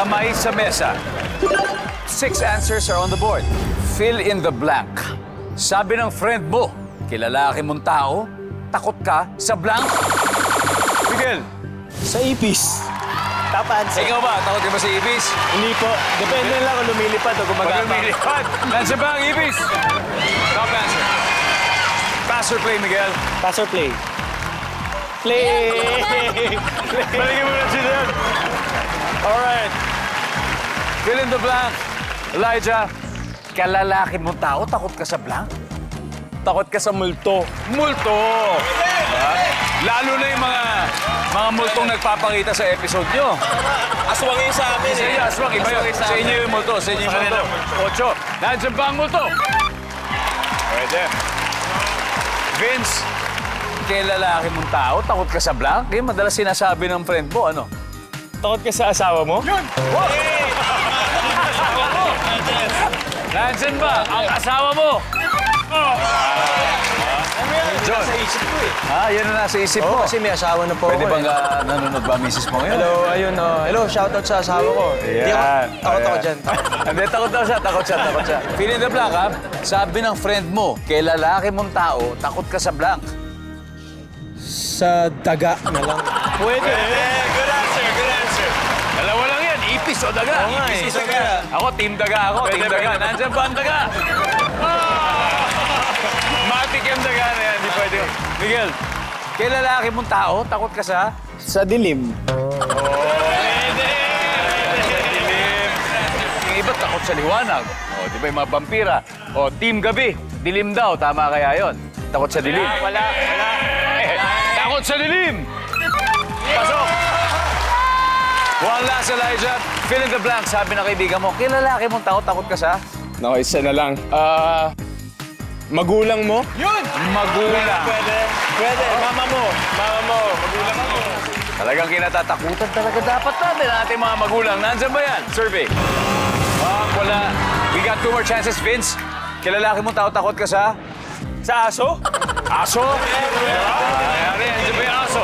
Kamay sa mesa. 6 answers are on the board. Fill in the blank. Sabi ng friend mo, kilalaki mong tao, takot ka sa blank? Miguel, Sa ipis. Top answer. ikaw ba? Takot ka ba sa ibis? Hindi po. Depende lang kung lumilipad o Pag gumagapang. lumilipad, nandiyan ba ang ibis? Top answer. Pass or play, Miguel? Pass or play? Play! Balikin mo na siya doon. Alright. Fill in the blank. Elijah, kalalaki mong tao, takot ka sa blank? Takot ka sa multo. Multo! Diba? Lalo na yung mga multong nagpapakita sa episode nyo. Aswang yun sa amin Sa inyo, aswang, iba yun. Sa inyo yung multo, sa inyo yung multo. 8. Nandiyan ba ang multo? Pwede. Vince, kay lalaki mong tao, takot ka sa blank? Yung madalas sinasabi ng friend mo, ano? Takot ka sa asawa mo? Yun! Nandiyan ba ang asawa mo? John. Sa isip ko eh. Yan na nasa isip mo. Kasi may asawa na po Pwede ako bang eh. nanonood ba ang misis mo ngayon? Hello, ayun oh. Hello, shoutout sa asawa ko. Hindi ako, takot ako dyan. Hindi, takot daw siya, takot siya. Fill in the blank, ha? Sabi ng friend mo, kay lalaki mong tao, takot ka sa blank. Sa daga na lang. Pwede. Good answer. Dalawa lang yan, ipis o daga. Oo nga Ipis eh. o daga. Ako, team daga ako, team daga. Nandiyan ba ang daga? Matik yung daga na yan, di pwede. Miguel, kay lalaki mong tao, takot ka sa... Sa dilim. Yung iba takot sa liwanag. O, di ba yung mga vampira? O, team gabi. Dilim daw. Tama kaya yon? Takot sa dilim. Wala. Takot sa dilim! Pasok! One last, Elijah. Fill in the blank. Sabi ng kaibigan mo, kay lalaki mong tao, takot ka sa... Naku, isa na lang. Magulang mo? Yun! Magulang. Pwede. Mama mo. Magulang mo. Talagang kinatatakutan talaga dapat natin ang ating mga magulang. Nandyan ba yan? Survey. Wala. We got 2 more chances, Vince. Kay lalaki mong tao, takot ka sa... Sa aso? Aso? Nangyari, nandiyan ba yung aso?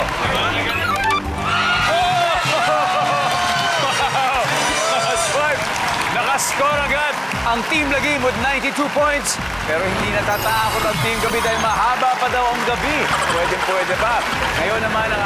Swipe! Nakascore agad ang Team Lagim with 92 points. Pero hindi natatakot ang Team Gabi dahil mahaba pa daw ang gabi. Pwede pa. Ngayon naman ang